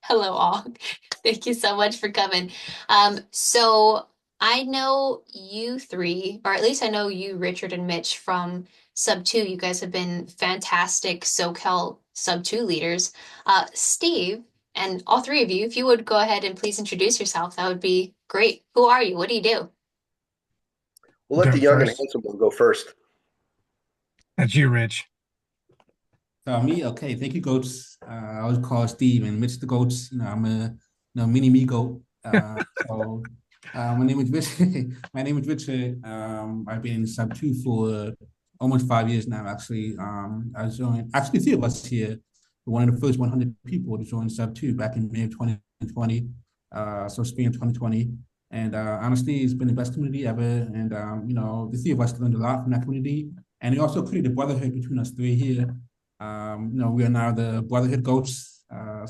Hello, all. Thank you so much for coming. So I know you three, or at least I know you, Richard and Mitch, from Sub 2. You guys have been fantastic SoCal Sub 2 leaders. Steve, and all three of you, if you would go ahead and please introduce yourself, that would be great. Who are you? What do you do? We'll let Go the young and first. handsome one go first. That's you, Rich. Me, okay. Thank you, goats. I was called Steve and Mitch the goats. I'm a mini me goat. My name is Rich. My name is Richard. I've been in sub two for almost 5 years now. Actually, I joined. Actually, three of us here. One of the first 100 people to join sub two back in May of 2020. Spring of 2020. And honestly, it's been the best community ever. And the three of us learned a lot from that community. And it also created a brotherhood between us three here. We are now the Brotherhood Ghosts. A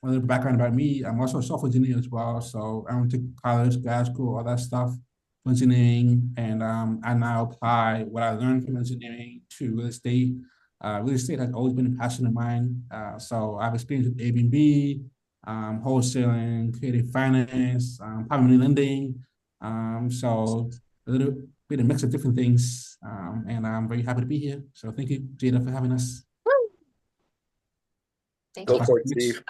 little background about me, I'm also a software engineer as well. So I went to college, grad school, all that stuff for engineering. And I now apply what I learned from engineering to real estate. Real estate has always been a passion of mine. So I've experienced with Airbnb, wholesaling, creative finance, private money lending. So a little bit a mix of different things. And I'm very happy to be here. So thank you, Jada, for having us. Woo! Thank I'll Go you. pass it for to it, Mitch. Steve.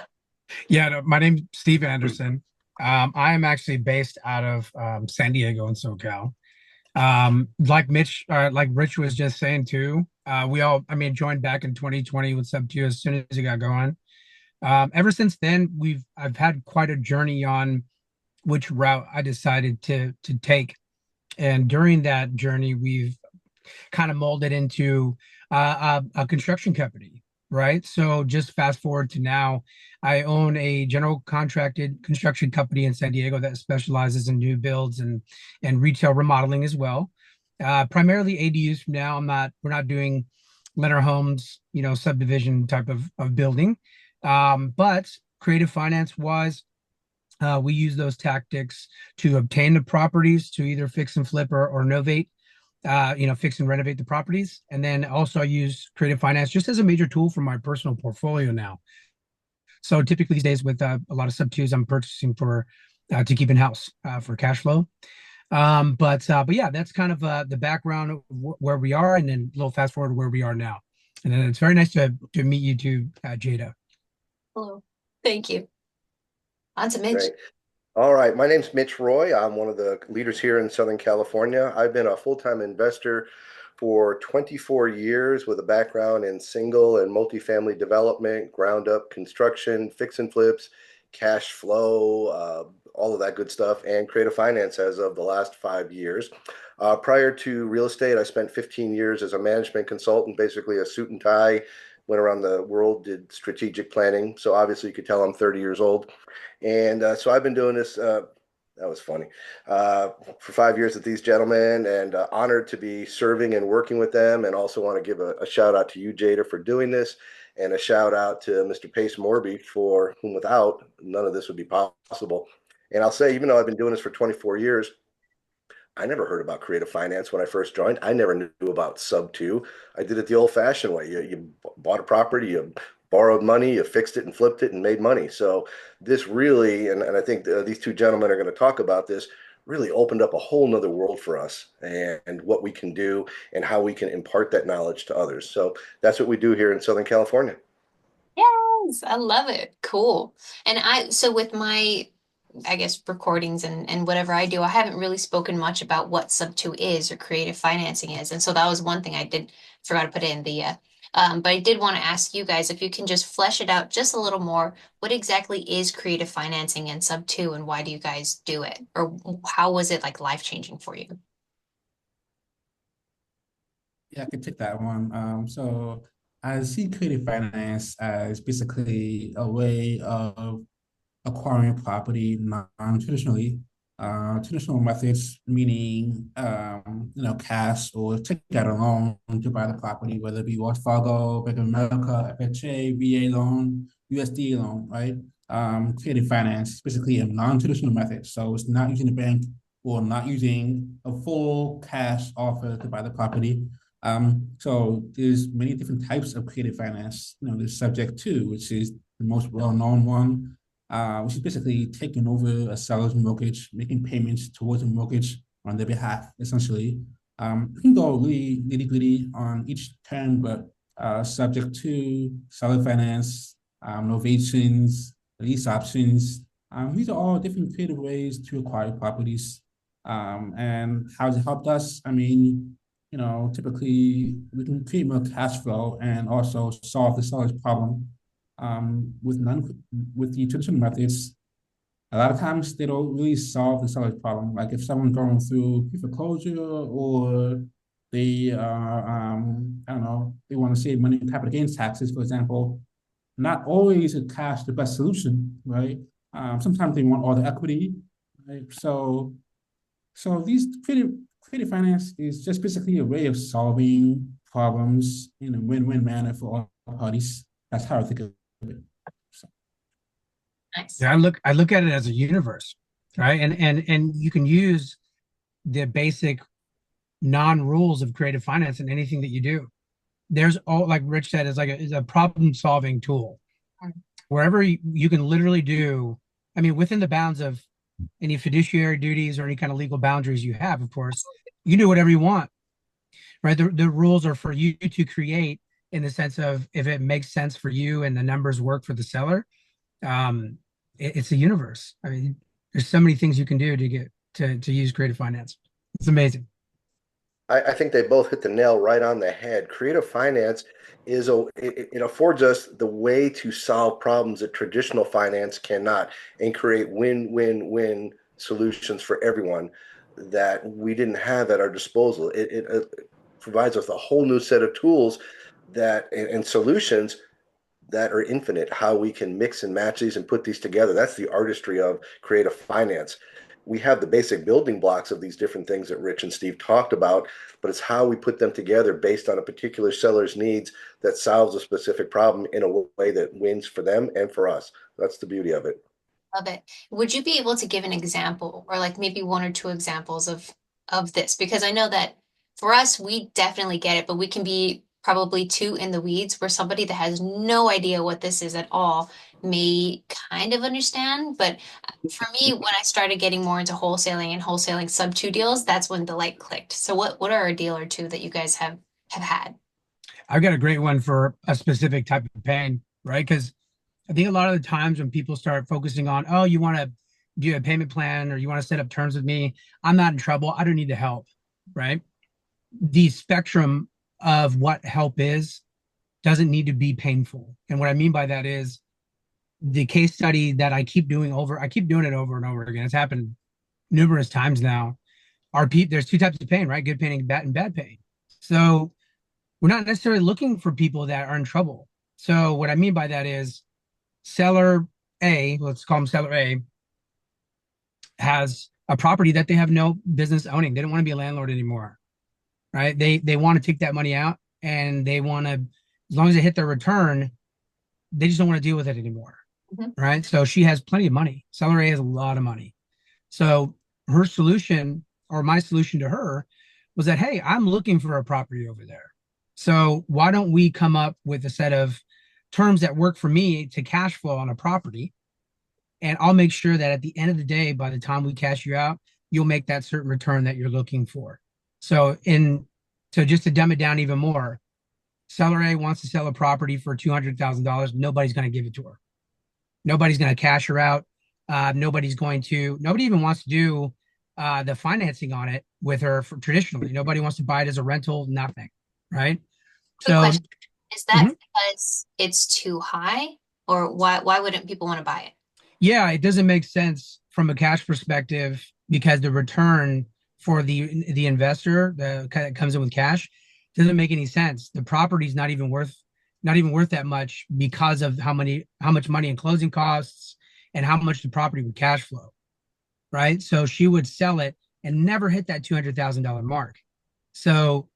Yeah, no, my name's Steve Anderson. I am actually based out of San Diego in SoCal. Like Rich was just saying too, joined back in 2020 with Sub 2 as soon as it got going. Ever since then, I've had quite a journey on which route I decided to take. And during that journey, we've kind of molded into a construction company, right? So just fast forward to now, I own a general contracted construction company in San Diego that specializes in new builds and retail remodeling as well. Primarily ADUs from now. We're not doing Leonard homes, subdivision type of building. But creative finance wise, we use those tactics to obtain the properties to either fix and flip or novate, fix and renovate the properties. And then also I use creative finance just as a major tool for my personal portfolio now. So typically these days with a lot of sub twos, I'm purchasing for to keep in house for cash flow. But yeah, that's kind of the background of where we are, and then a little fast forward to where we are now. And then it's very nice to meet you too, Jada. Hello. Thank you. On to Mitch. Great. All right. My name's Mitch Roye. I'm one of the leaders here in Southern California. I've been a full-time investor for 24 years with a background in single and multifamily development, ground up construction, fix and flips, cash flow, all of that good stuff, and creative finance as of the last 5 years. Prior to real estate, I spent 15 years as a management consultant, basically a suit and tie, went around the world, did strategic planning. So obviously you could tell I'm 30 years old. And so I've been doing this. That was funny. For 5 years with these gentlemen, and honored to be serving and working with them. And also want to give a shout out to you, Jada, for doing this, and a shout out to Mr. Pace Morby, for whom without none of this would be possible. And I'll say, even though I've been doing this for 24 years, I never heard about creative finance when I first joined. I never knew about Sub 2. I did it the old fashioned way. You bought a property, you borrowed money, you fixed it and flipped it and made money. So this really, and I think these two gentlemen are going to talk about this, really opened up a whole nother world for us, and what we can do and how we can impart that knowledge to others. So that's what we do here in Southern California. Yes, I love it. Cool. So with my, I guess, recordings and whatever I do, I haven't really spoken much about what Sub 2 is or creative financing is. And so that was one thing I did forgot to put in but I did want to ask you guys if you can just flesh it out just a little more. What exactly is creative financing in Sub 2 and why do you guys do it? Or how was it like life changing for you? Yeah, I can take that one. So I see creative finance as basically a way of acquiring property non-traditionally. Traditional methods, meaning cash or take out a loan to buy the property, whether it be Wells Fargo, Bank of America, FHA, VA loan, USDA loan, right? Creative finance is basically a non-traditional method. So it's not using the bank or not using a full cash offer to buy the property. So there's many different types of creative finance. There's subject to, which is the most well-known one, which is basically taking over a seller's mortgage, making payments towards the mortgage on their behalf, essentially. We can go really nitty-gritty on each term, but subject to seller finance, novations, lease options. These are all different creative ways to acquire properties. And how has it helped us? I mean, typically we can create more cash flow and also solve the seller's problem. With the traditional methods, a lot of times they don't really solve the seller's problem. Like if someone's going through foreclosure or they I don't know, they want to save money in capital gains taxes, for example, not always is cash the best solution, right? Sometimes they want all the equity, right? So these creative finance is just basically a way of solving problems in a win-win manner for all parties. That's how I think of it. So, Nice. Yeah, I look at it as a universe, right? And you can use the basic non-rules of creative finance in anything that you do. There's all, like Rich said, is a problem-solving tool. Wherever you can literally do, I mean, within the bounds of any fiduciary duties or any kind of legal boundaries you have, of course, you can do whatever you want, right? The rules are for you to create in the sense of if it makes sense for you and the numbers work for the seller. It's a universe. I mean, there's so many things you can do to get to use creative finance. It's amazing. I think they both hit the nail right on the head. Creative finance it affords us the way to solve problems that traditional finance cannot and create win-win-win solutions for everyone that we didn't have at our disposal. It provides us a whole new set of tools and solutions that are infinite, how we can mix and match these and put these together. That's the artistry of creative finance. We have the basic building blocks of these different things that Rich and Steve talked about, but it's how we put them together based on a particular seller's needs that solves a specific problem in a way that wins for them and for us. That's the beauty of it. Love it. Would you be able to give an example or like maybe one or two examples of this? Because I know that for us, we definitely get it, but we can be probably too in the weeds where somebody that has no idea what this is at all may kind of understand. But for me, when I started getting more into wholesaling and wholesaling sub two deals, that's when the light clicked. So what are a deal or two that you guys have had? I've got a great one for a specific type of pain, right? Because I think a lot of the times when people start focusing on, oh, you want to do a payment plan or you want to set up terms with me, I'm not in trouble. I don't need the help, right? The spectrum of what help is doesn't need to be painful. And what I mean by that is the case study that I keep doing it over and over again. It's happened numerous times now. There's two types of pain, right? Good pain and bad pain. So we're not necessarily looking for people that are in trouble. So what I mean by that is seller A, let's call him seller A, has a property that they have no business owning. They don't want to be a landlord anymore, right? They want to take that money out and they want to, as long as they hit their return, they just don't want to deal with it anymore, Mhm. right? So she has plenty of money. Seller A has a lot of money. So her solution or my solution to her was that, hey, I'm looking for a property over there. So why don't we come up with a set of terms that work for me to cash flow on a property? And I'll make sure that at the end of the day, by the time we cash you out, you'll make that certain return that you're looking for. So just to dumb it down even more, seller A wants to sell a property for $200,000. Nobody's going to give it to her. Nobody's going to cash her out. Nobody even wants to do the financing on it with her traditionally. Nobody wants to buy it as a rental, nothing. Right. Quick So, question. Is that mhm. because it's too high or why wouldn't people want to buy it? Yeah, it doesn't make sense from a cash perspective because the return for the investor that comes in with cash doesn't make any sense. The property's not even worth that much because of how much money in closing costs and how much the property would cash flow, right? So she would sell it and never hit that $200,000 mark. So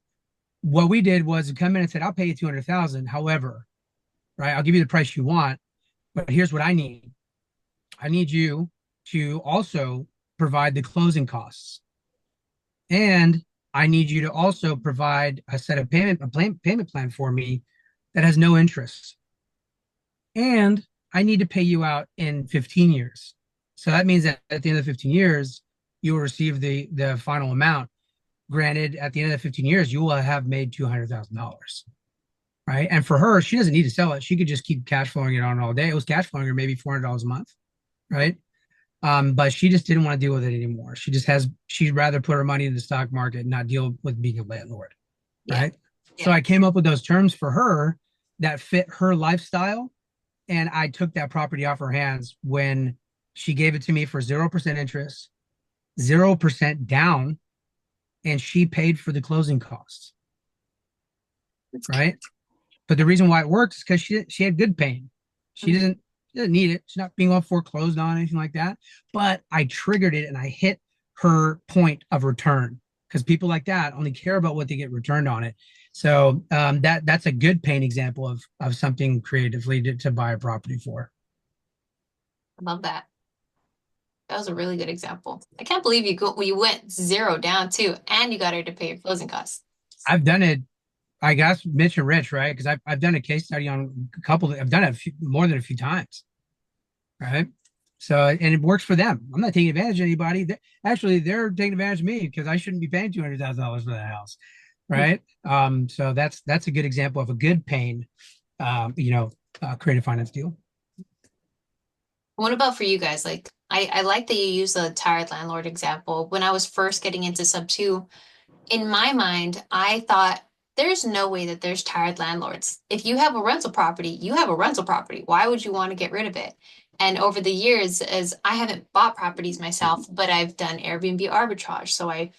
what we did was come in and said, I'll pay you 200,000. However, right, I'll give you the price you want, but here's what I need. I need you to also provide the closing costs. And I need you to also provide a set of payment plan for me that has no interest. And I need to pay you out in 15 years. So that means that at the end of the 15 years, you will receive the final amount. Granted, at the end of the 15 years, you will have made $200,000, right? And for her, she doesn't need to sell it. She could just keep cash flowing it on all day. It was cash flowing her maybe $400 a month, right? But she just didn't want to deal with it anymore. She'd rather put her money in the stock market and not deal with being a landlord, Yeah. right? So I came up with those terms for her that fit her lifestyle, and I took that property off her hands when she gave it to me for 0% interest, 0% down, and she paid for the closing costs, right? But the reason why it works is because she had good pain. She Mhm. doesn't she doesn't need it. She's not being all foreclosed on, anything like that. But I triggered it and I hit her point of return, because people like that only care about what they get returned on it. So that's a good pain example of something creatively to buy a property for. I love that. That was a really good example. I can't believe you went zero down too, and you got her to pay your closing costs. I've done it. I guess Mitch and Rich, right? Because I've done a case study on a couple. I've done it more than a few times, right? So, and it works for them. I'm not taking advantage of anybody. Actually, they're taking advantage of me because I shouldn't be paying $200,000 for that house, right? So that's a good example of a good pain, creative finance deal. What about for you guys? Like, I like that you use the tired landlord example. When I was first getting into sub two, in my mind, I thought there's no way that there's tired landlords. If you have a rental property, you have a rental property. Why would you want to get rid of it? And over the years, as I haven't bought properties myself, but I've done Airbnb arbitrage. So I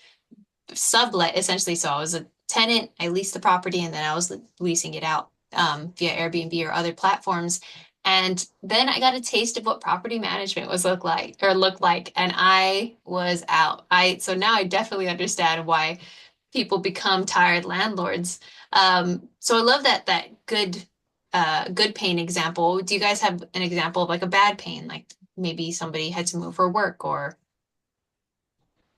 sublet essentially. So I was a tenant, I leased the property, and then I was leasing it out via Airbnb or other platforms. And then I got a taste of what property management was look like, and I was out. I so now I definitely understand why people become tired landlords. So I love that good pain example. Do you guys have an example of like a bad pain, like maybe somebody had to move for work or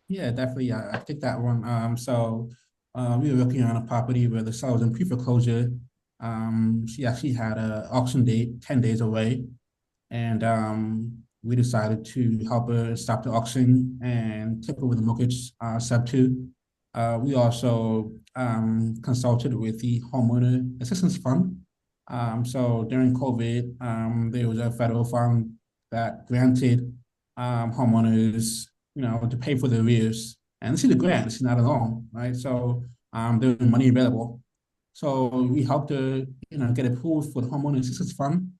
Yeah, definitely. I think that one. We were working on a property where the seller was in pre-foreclosure. She actually had a auction date 10 days away, and we decided to help her stop the auction and take over the mortgage sub two. We also consulted with the homeowner assistance fund. So during COVID, there was a federal fund that granted homeowners, to pay for the arrears. And this is a grant, this is not a loan, right? So there was money available. So we helped her, get approved for the homeowner assistance fund.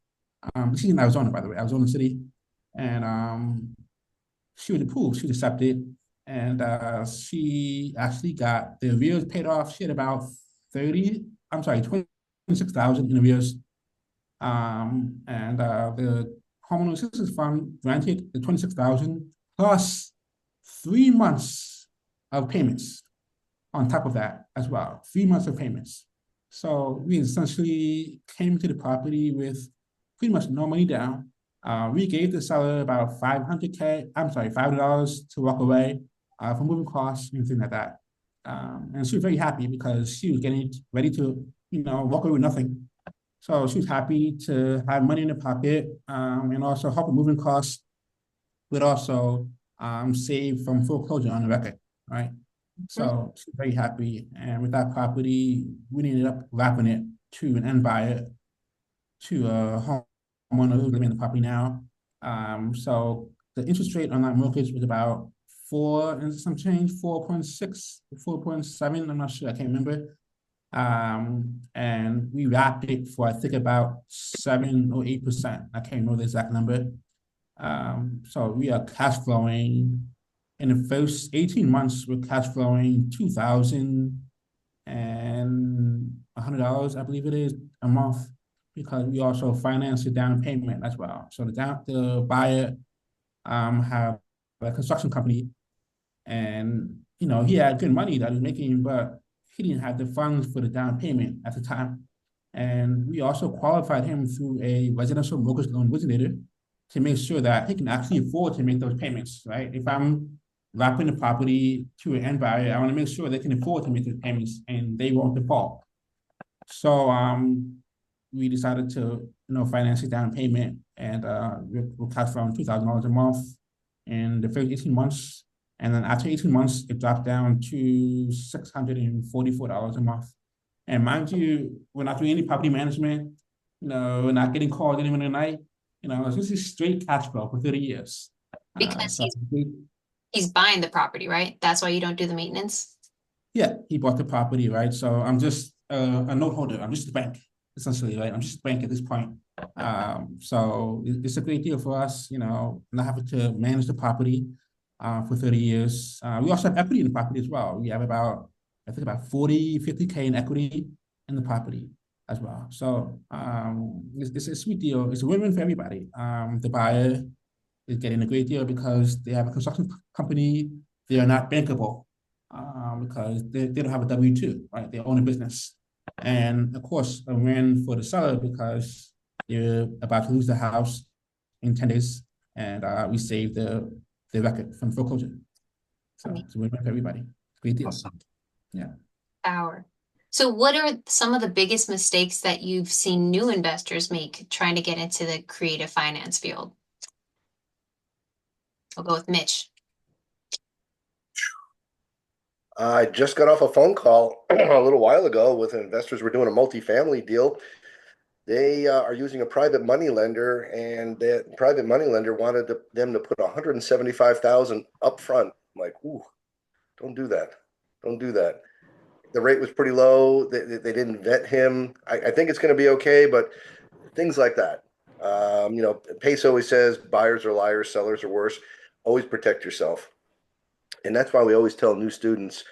This is in Arizona, by the way, Arizona City. And she was approved, she was accepted. And she actually got the arrears paid off. She had about 26,000 in arrears. And the homeowner assistance fund granted the 26,000 plus 3 months of payments on top of that as well. 3 months of payments. So we essentially came to the property with pretty much no money down. We gave the seller about $500 to walk away for moving costs and things like that. And she was very happy because she was getting ready to, walk away with nothing. So she was happy to have money in the pocket and also help with moving costs, but also save from foreclosure on the record, right? So she's very happy. And with that property, we ended up wrapping it to an end buyer, to a homeowner who's living in the property now. So the interest rate on that mortgage was about 4.6, 4.7. I'm not sure, I can't remember. And we wrapped it for I think about 7 or 8%. I can't remember the exact number. So we are cash flowing in the first 18 months. We're cash flowing $2,100, I believe it is, a month, because we also finance the down payment as well. So the buyer have a construction company, and he had good money that he was making, but he didn't have the funds for the down payment at the time. And we also qualified him through a residential mortgage loan originator to make sure that he can actually afford to make those payments, right? If I'm wrapping the property to an end buyer, I want to make sure they can afford to make those payments and they won't default. So we decided to, finance a down payment, and we'll cut from $2,000 a month in the first 18 months. And then after 18 months, it dropped down to $644 a month. And mind you, we're not doing any property management, we're not getting called anyone at night. This is straight cash flow for 30 years. Because So he's buying the property, right? That's why you don't do the maintenance. yeah, he bought the property, right? So I'm just a note holder. I'm just a bank, essentially, right? I'm just a bank at this point. So it's a great deal for us, not having to manage the property for 30 years. We also have equity in the property as well. We have I think about 40, 50K in equity in the property as well. So it's a sweet deal. It's a win-win for everybody. The buyer is getting a great deal because they have a construction company. They are not bankable because they don't have a W-2, right? They own a business. And of course, a win for the seller because they're about to lose the house in 10 days, and we save the record from foreclosure. So it's a win for everybody. Great deal. Awesome. Yeah. Power. So what are some of the biggest mistakes that you've seen new investors make trying to get into the creative finance field? I'll go with Mitch. I just got off a phone call a little while ago with investors. We're doing a multifamily deal. They are using a private money lender, and that private money lender wanted them to put 175,000 up front. I'm like, ooh, don't do that. Don't do that. The rate was pretty low. They didn't vet him. I think it's going to be okay, but things like that. Pace always says buyers are liars, sellers are worse. Always protect yourself. And that's why we always tell new students,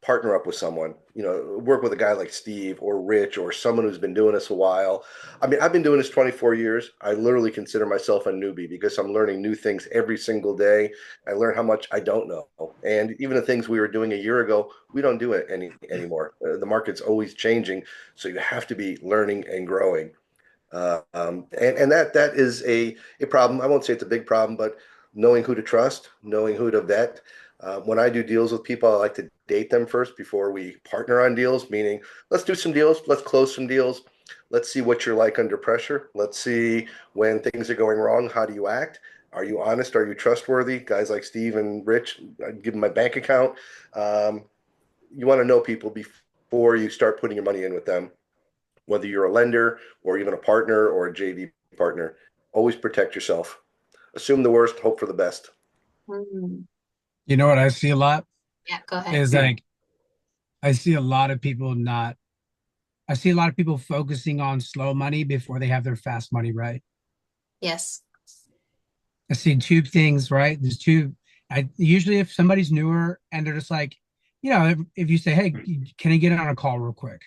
partner up with someone, work with a guy like Steve or Rich or someone who's been doing this a while. I mean, I've been doing this 24 years. I literally consider myself a newbie because I'm learning new things every single day. I learn how much I don't know. And even the things we were doing a year ago, we don't do it anymore. The market's always changing. So you have to be learning and growing. And that is a problem. I won't say it's a big problem, but knowing who to trust, knowing who to vet. When I do deals with people, I like to date them first before we partner on deals, meaning let's do some deals, let's close some deals, let's see what you're like under pressure. Let's see when things are going wrong, how do you act? Are you honest? Are you trustworthy? Guys like Steve and Rich, I'd give them my bank account. You want to know people before you start putting your money in with them, whether you're a lender or even a partner or a JV partner. Always protect yourself. Assume the worst, hope for the best. Mm. You know what I see a lot Yeah, go ahead. is like I see a lot of people not I see a lot of people focusing on slow money before they have their fast money right. Yes. I see two things, right? There's two. I usually if somebody's newer and they're just like, if you say, "Hey, can I get on a call real quick?"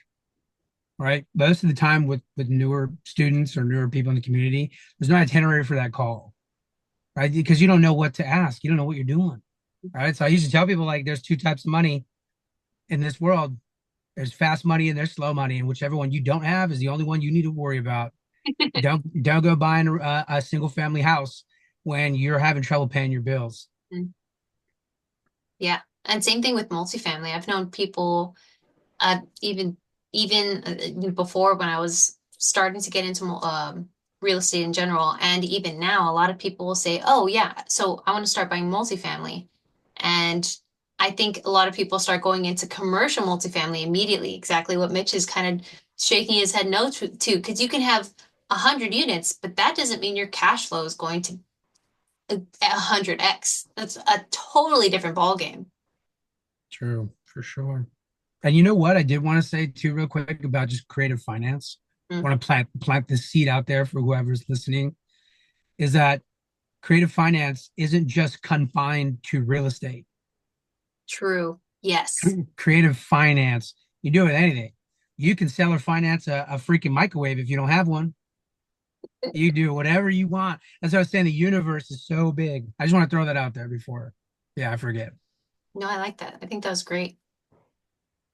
Right? Most of the time with newer students or newer people in the community, there's no itinerary for that call, right? Because you don't know what to ask. You don't know what you're doing, right? So I used to tell people like, there's two types of money in this world. There's fast money and there's slow money, and whichever one you don't have is the only one you need to worry about. Don't go buying a single family house when you're having trouble paying your bills. Mm. Yeah. And same thing with multifamily. I've known people, even before when I was starting to get into real estate in general, and even now, a lot of people will say, "Oh yeah, so I want to start buying multifamily," and I think a lot of people start going into commercial multifamily immediately. Exactly what Mitch is kind of shaking his head no to, because you can have 100 units, but that doesn't mean your cash flow is going to 100x. That's a totally different ballgame. True, for sure. And you know what? I did want to say too, real quick about just creative finance. Mm, I want to plant this seed out there for whoever's listening. Is that creative finance isn't just confined to real estate. true. Yes. Creative finance, you do it with anything. You can sell or finance a freaking microwave if you don't have one. You do whatever you want. That's what I was saying. The universe is so big. I just want to throw that out there before. Yeah, I forget. No, I like that. I think that was great.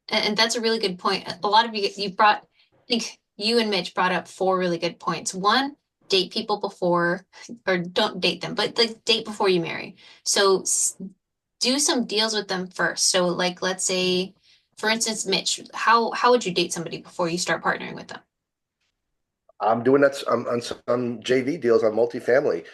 And that's a really good point. A lot of you brought, I think you and Mitch brought up four really good points. One, date people before, or don't date them, but like date before you marry. So do some deals with them first. So like, let's say, for instance, Mitch, how would you date somebody before you start partnering with them? I'm doing that on some JV deals on multifamily.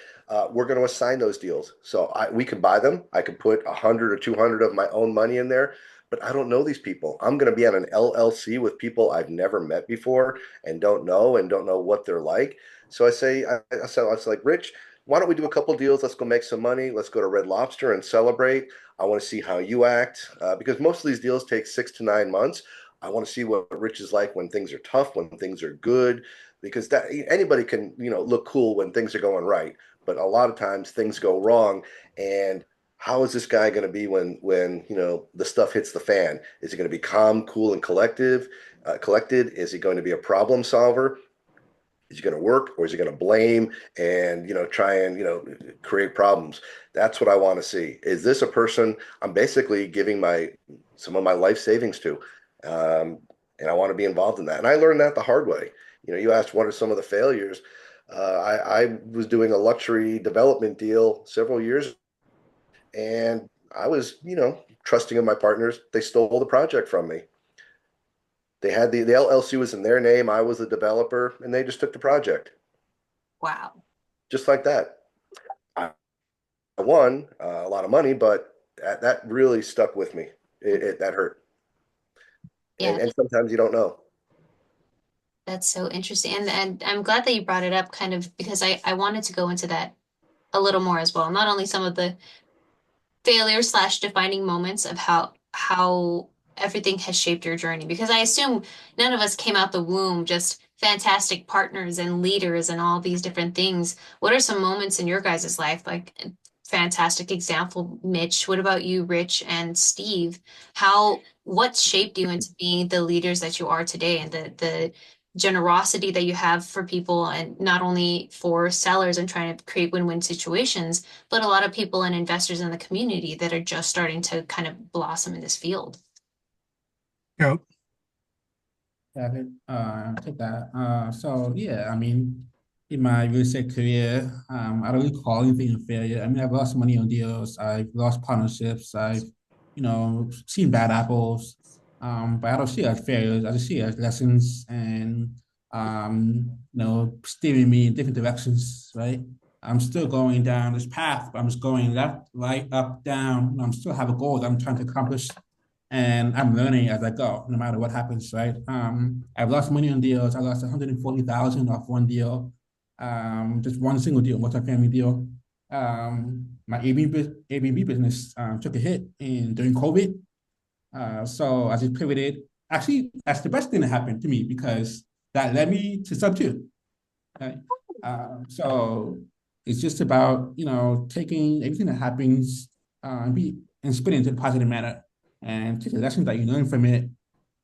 We're going to assign those deals. So we can buy them. I could put 100 or 200 of my own money in there, but I don't know these people. I'm going to be on an LLC with people I've never met before and don't know what they're like. So I was like, Rich, why don't we do a couple deals? Let's go make some money. Let's go to Red Lobster and celebrate. I want to see how you act because most of these deals take 6 to 9 months. I want to see what Rich is like when things are tough, when things are good, because that anybody can look cool when things are going right, but a lot of times things go wrong. And how is this guy going to be when the stuff hits the fan? Is he going to be calm, cool, and collected? Is he going to be a problem solver? Is he going to work, or is he going to blame and try and create problems? That's what I want to see. Is this a person I'm basically giving my some of my life savings to? um, and I want to be involved in that. And I learned that the hard way. You asked what are some of the failures. I was doing a luxury development deal several years, and I was trusting in my partners. They stole the project from me. They had the LLC was in their name. I was the developer, and they just took the project Wow. just like that. I won a lot of money, but that really stuck with me. That hurt, Yeah, and sometimes you don't know. that's so interesting. And I'm glad that you brought it up kind of because I wanted to go into that a little more as well. Not only some of the failure slash defining moments of how everything has shaped your journey, because I assume none of us came out the womb just fantastic partners and leaders and all these different things. What are some moments in your guys' life, like fantastic example, Mitch? What about you, Rich and Steve? What shaped you into being the leaders that you are today, and the generosity that you have for people, and not only for sellers and trying to create win-win situations, but a lot of people and investors in the community that are just starting to kind of blossom in this field. Go. Yeah, take that. So yeah, I mean, in my real estate career, I don't really call anything a failure. I mean, I've lost money on deals, I've lost partnerships, I've, seen bad apples. But I don't see it as failures. I just see it as lessons and, steering me in different directions, right? I'm still going down this path, but I'm just going left, right, up, down. And I'm still have a goal that I'm trying to accomplish, and I'm learning as I go, no matter what happens, right? I've lost money on deals. I lost 140,000 off one deal, just one single deal, multi-family deal. My Airbnb business took a hit during COVID. So I just pivoted. Actually, that's the best thing that happened to me because that led me to sub two. Right? So it's just about taking everything that happens and spinning into a positive manner and take the lessons that you learn from it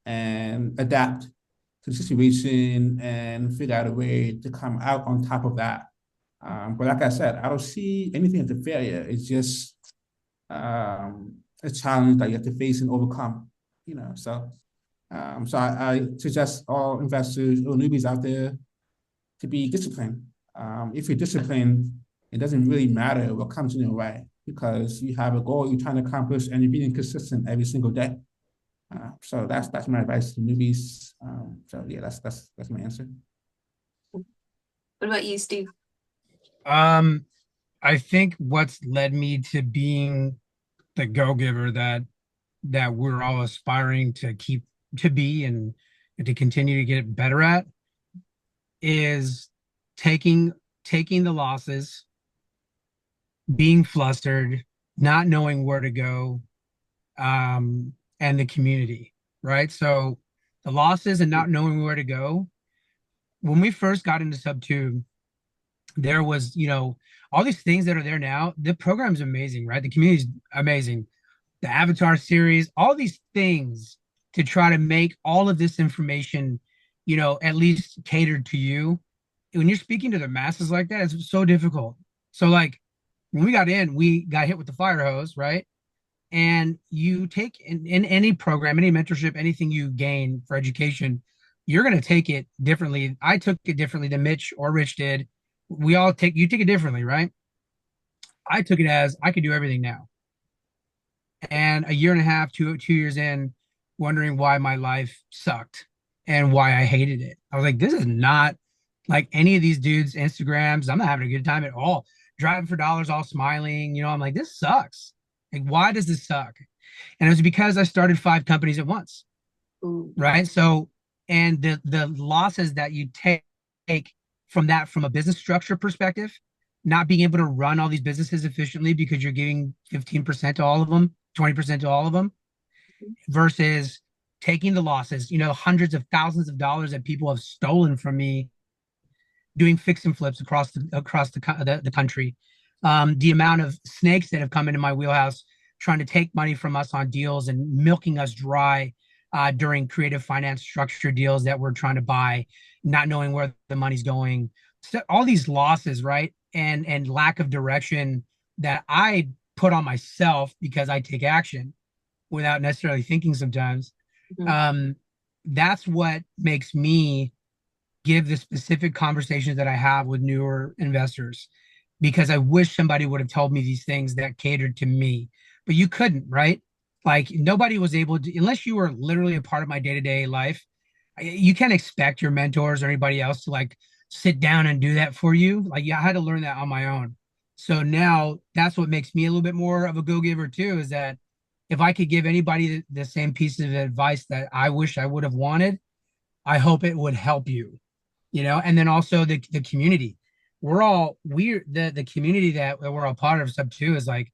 and adapt to the situation and figure out a way to come out on top of that. But like I said, I don't see anything as a failure. It's just a challenge that you have to face and overcome. So I suggest all investors or newbies out there to be disciplined. If you're disciplined, it doesn't really matter what comes in your way because you have a goal you're trying to accomplish and you're being consistent every single day. So that's my advice to newbies. So yeah, that's my answer. What about you, Steve? Um, I think what's led me to being the go-giver that we're all aspiring to keep to be and to continue to get better at is taking taking the losses, being flustered, not knowing where to go, and the community, right? So the losses and not knowing where to go. When we first got into Sub 2, there was, all these things that are there now. The program's amazing, right? The community's amazing. The Avatar series, all these things to try to make all of this information, at least catered to you. When you're speaking to the masses like that, it's so difficult. So, like, when we got in, we got hit with the fire hose, right? And you take in any program, any mentorship, anything you gain for education, you're going to take it differently. I took it differently than Mitch or Rich did. You take it differently, right? I took it as I could do everything now. And a year and a half, 2 years in, wondering why my life sucked and why I hated it. I was like, this is not Like any of these dudes' Instagrams, I'm not having a good time at all. Driving for dollars, all smiling. I'm like, this sucks. Like, why does this suck? And it was because I started 5 companies at once, Ooh. right? So, and the losses that you take from that, from a business structure perspective, not being able to run all these businesses efficiently because you're giving 15% to all of them, 20% to all of them, versus taking the losses, hundreds of thousands of dollars that people have stolen from me doing fix and flips across the country. The amount of snakes that have come into my wheelhouse trying to take money from us on deals and milking us dry during creative finance structure deals that we're trying to buy, not knowing where the money's going. So all these losses, right? And lack of direction that I put on myself because I take action without necessarily thinking sometimes. Mhm. Um, that's what makes me give the specific conversations that I have with newer investors, because I wish somebody would have told me these things that catered to me. But you couldn't, right? Like nobody was able to, unless you were literally a part of my day-to-day life. You can't expect your mentors or anybody else to like sit down and do that for you. Like, yeah, I had to learn that on my own. So now that's what makes me a little bit more of a go-giver too, is that if I could give anybody the same piece of advice that I wish I would have wanted, I hope it would help you. And then also the community. We're the community that we're all part of. Sub two is like,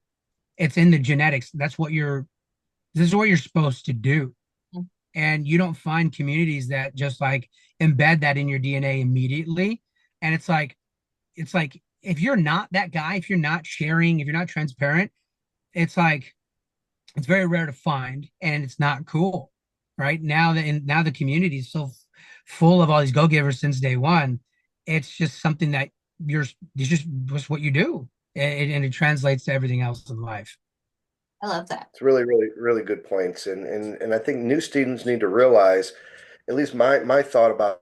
it's in the genetics. This is what you're supposed to do. And you don't find communities that just like embed that in your DNA immediately. And it's like if you're not that guy, if you're not sharing, if you're not transparent, it's like it's very rare to find, and it's not cool. Right now the community is so full of all these go-givers since day one. It's just something that it's just what you do, and it translates to everything else in life. I love that. It's really, really, really good points. And I think new students need to realize, at least my thought about,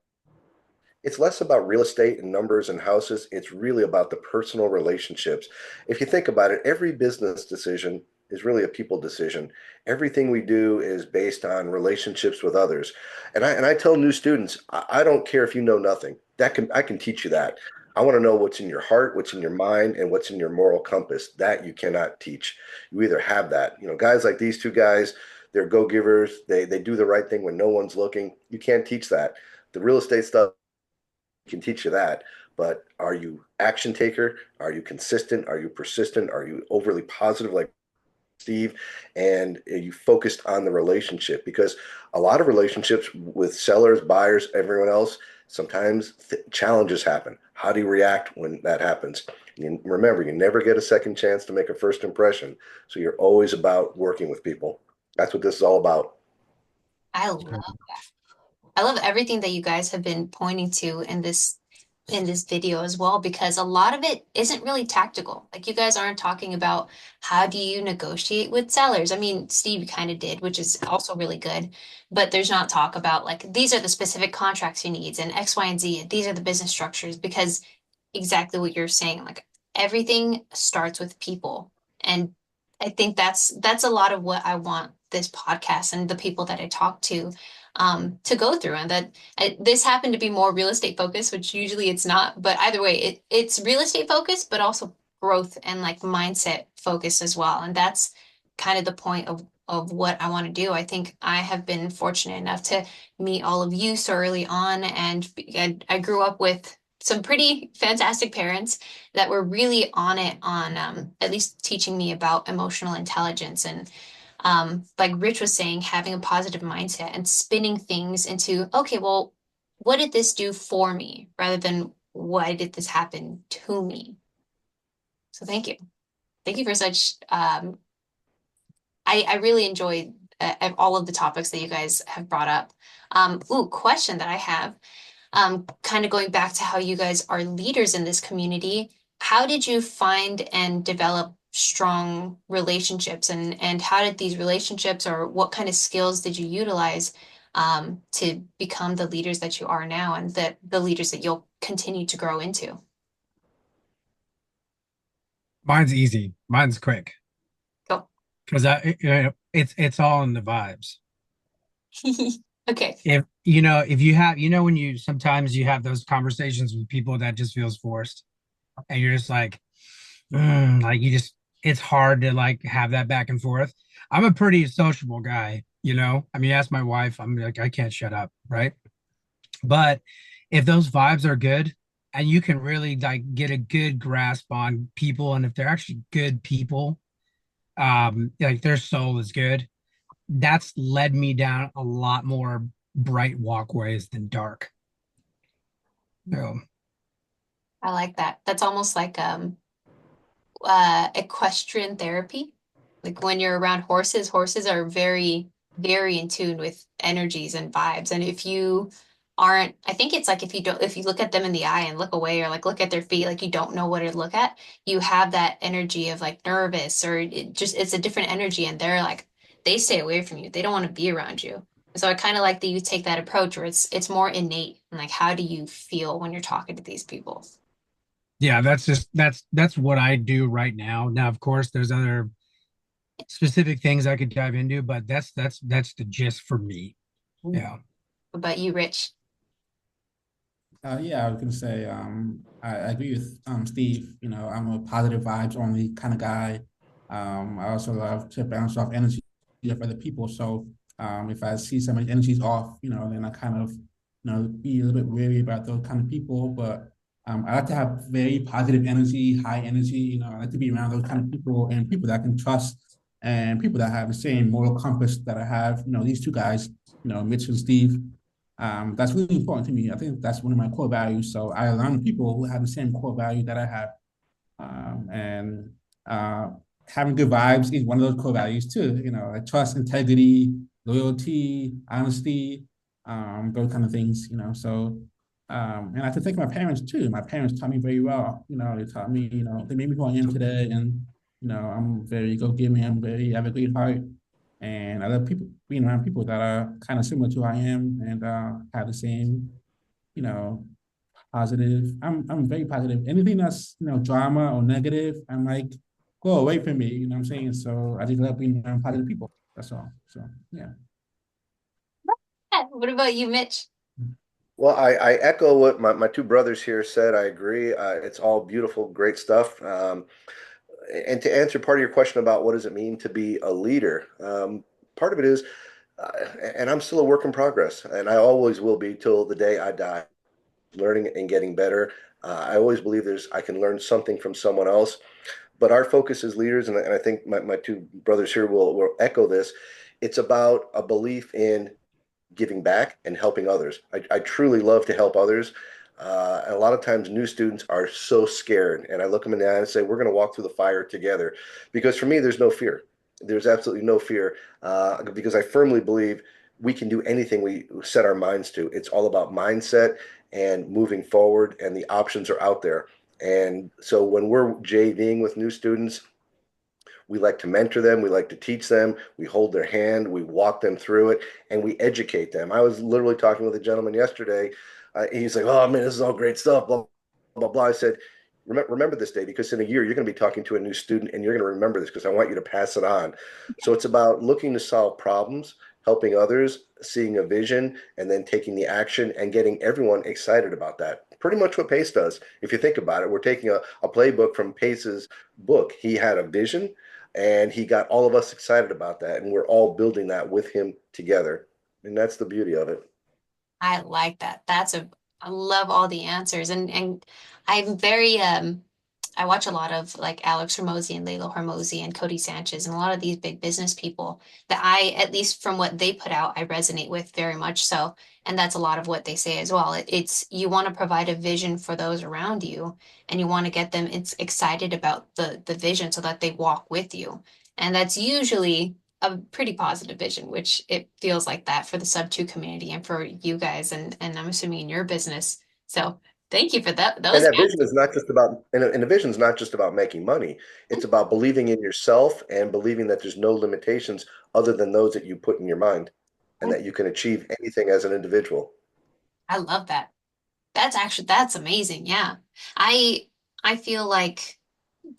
it's less about real estate and numbers and houses. It's really about the personal relationships. If you think about it, every business decision is really a people decision. Everything we do is based on relationships with others. And I tell new students, I don't care if you know nothing. I can teach you that. I want to know what's in your heart, what's in your mind, and what's in your moral compass. That you cannot teach. You either have that. Guys like these two guys, they're go-givers. They do the right thing when no one's looking. You can't teach that. The real estate stuff can teach you that. But are you action taker? Are you consistent? Are you persistent? Are you overly positive like Steve? And are you focused on the relationship? Because a lot of relationships with sellers, buyers, everyone else, sometimes challenges happen. How do you react when that happens? And remember, you never get a second chance to make a first impression. So you're always about working with people. That's what this is all about. I love I love everything that you guys have been pointing to in this video as well, because a lot of it isn't really tactical. Like you guys aren't talking about how do you negotiate with sellers. I mean, Steve kind of did, which is also really good, but there's not talk about like these are the specific contracts you need and X, Y, and Z. These are the business structures because exactly what you're saying, like everything starts with people. And I think that's a lot of what I want this podcast and the people that I talk to go through, and that this happened to be more real estate focused, which usually it's not. But either way, it's real estate focused, but also growth and like mindset focused as well. And that's kind of the point of what I want to do. I think I have been fortunate enough to meet all of you so early on, and I grew up with some pretty fantastic parents that were really on it on at least teaching me about emotional intelligence and like Rich was saying, having a positive mindset and spinning things into, okay, well, what did this do for me rather than why did this happen to me? So thank you. Thank you for such, I really enjoyed all of the topics that you guys have brought up. Question that I have, kind of going back to how you guys are leaders in this community, how did you find and develop strong relationships, and how did these relationships, or what kind of skills did you utilize to become the leaders that you are now and the leaders that you'll continue to grow into? Mine's easy. Mine's quick Go. because it's all in the vibes. Okay. if you have, when you sometimes you have those conversations with people that just feels forced, and you're just like, like you just, it's hard to like have that back and forth. I'm a pretty sociable guy, I mean, ask my wife, I'm like, I can't shut up, right? But if those vibes are good and you can really like get a good grasp on people, and if they're actually good people, like their soul is good, that's led me down a lot more bright walkways than dark. So I like that. That's almost like equestrian therapy. Like when you're around horses, horses are very, very in tune with energies and vibes. And if you aren't, I think it's like if you look at them in the eye and look away or like look at their feet, like you don't know what to look at, you have that energy of like nervous or it's a different energy. And they're like, they stay away from you. They don't want to be around you. So I kind of like that you take that approach where it's more innate and like how do you feel when you're talking to these people? yeah, that's what I do right now. Now, of course, there's other specific things I could dive into, but that's the gist for me. What Yeah. about you, Rich? Yeah, I was gonna say, I agree with Steve. I'm a positive vibes only kind of guy. I also love to bounce off energy of other people. So if I see somebody's energy's off, then I kind of, be a little bit wary about those kind of people. But I like to have very positive energy, high energy. I like to be around those kind of people and people that I can trust and people that have the same moral compass that I have. These two guys, Mitch and Steve. That's really important to me. I think that's one of my core values. So I align with people who have the same core value that I have. And having good vibes is one of those core values too. Like trust, integrity, loyalty, honesty, those kind of things. So and I have to thank my parents too. My parents taught me very well. They taught me. They made me who I am today, and I'm very go-giving. I have a great heart, and I love people being around people that are kind of similar to who I am and have the same, you know, positive. I'm very positive. Anything that's drama or negative, I'm like, go away from me. You know what I'm saying? So I just love being around positive people. That's all. So yeah. Yeah, what about you, Mitch? Well, I echo what my two brothers here said. I agree. It's all beautiful, great stuff. And to answer part of your question about what does it mean to be a leader, part of it is, uh, and I'm still a work in progress, and I always will be till the day I die, learning and getting better. I always believe I can learn something from someone else. But our focus as leaders, and I think my two brothers here will echo this, it's about a belief in giving back and helping others. I truly love to help others. And a lot of times, new students are so scared. And I look them in the eye and say, we're going to walk through the fire together. Because for me, there's no fear. There's absolutely no fear because I firmly believe we can do anything we set our minds to. It's all about mindset and moving forward, and the options are out there. And so when we're JVing with new students, we like to mentor them. We like to teach them. We hold their hand. We walk them through it, and we educate them. I was literally talking with a gentleman yesterday. He's like, "Oh man, this is all great stuff." Blah blah blah. I said, "Remember this day because in a year you're going to be talking to a new student, and you're going to remember this because I want you to pass it on." So it's about looking to solve problems, helping others, seeing a vision, and then taking the action and getting everyone excited about that. Pretty much what Pace does. If you think about it, we're taking a playbook from Pace's book. He had a vision and he got all of us excited about that. And we're all building that with him together. And that's the beauty of it. I like that. I love all the answers and I'm very I watch a lot of like Alex Hormozy and Layla Hormozy and Cody Sanchez and a lot of these big business people that at least from what they put out, I resonate with very much so. And that's a lot of what they say as well. It's you want to provide a vision for those around you and you want to get them it's excited about the vision so that they walk with you. And that's usually a pretty positive vision, which it feels like that for the sub two community and for you guys and I'm assuming in your business. So thank you for that. And Those that vision is not just about, and a vision is not just about making money. It's answers. about believing in yourself and believing that there's no limitations other than those that you put in your mind and that you can achieve anything as an individual. I love that. That's amazing. Yeah. I I feel like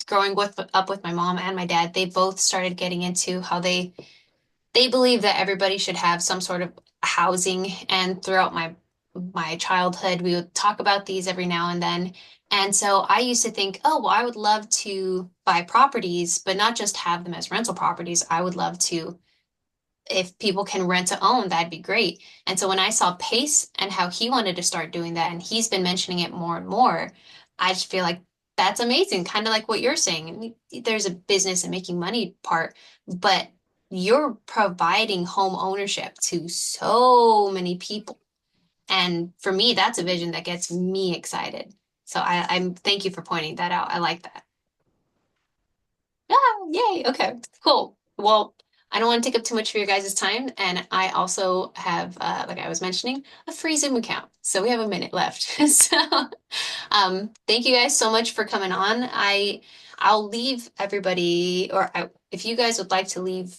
growing with up with my mom and my dad, they both started getting into how they they believe that everybody should have some sort of housing. And throughout my childhood, we would talk about these every now and then. And so I used to think, oh, well, I would love to buy properties, but not just have them as rental properties. I would love to, if people can rent to own, that'd be great. And so when I saw Pace and how he wanted to start doing that, and he's been mentioning it more and more, I just feel like that's amazing. Kind of like what you're saying. I mean, there's a business and making money part, but you're providing home ownership to so many people. And for me, that's a vision that gets me excited. So I'm thank you for pointing that out. I like that. Ah, yay. Okay, cool. Well, I don't want to take up too much of your guys' time. And I also have, like I was mentioning, a free Zoom account. So we have a minute left. So thank you guys so much for coming on. I'll leave everybody, or if you guys would like to leave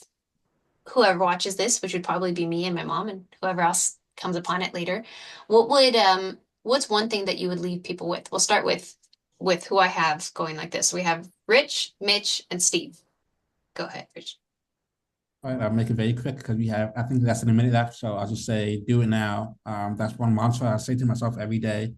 whoever watches this, which would probably be me and my mom and whoever else comes upon it later, what's one thing that you would leave people with? We'll start with who I have going like this. We have Rich, Mitch, and Steve. Go ahead, Rich. All right, I'll make it very quick because we have, I think, less than a minute left. So I'll just say, do it now. That's one mantra I say to myself every day.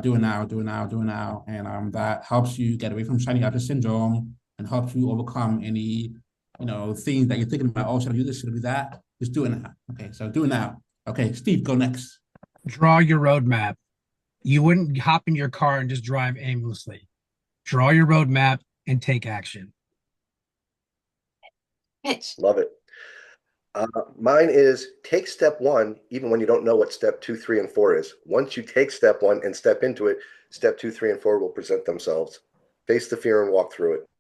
Do it now, do it now, do it now. And that helps you get away from shiny object syndrome and helps you overcome any, things that you're thinking about. Oh, should I do this? Should I do that? Just do it now. Okay, so do it now. Okay, Steve, go next. Draw your roadmap. You wouldn't hop in your car and just drive aimlessly. Draw your roadmap and take action. Mitch. Love it. Mine is take step one, even when you don't know what step two, three, and four is. Once you take step one and step into it, step two, three, and four will present themselves. Face the fear and walk through it.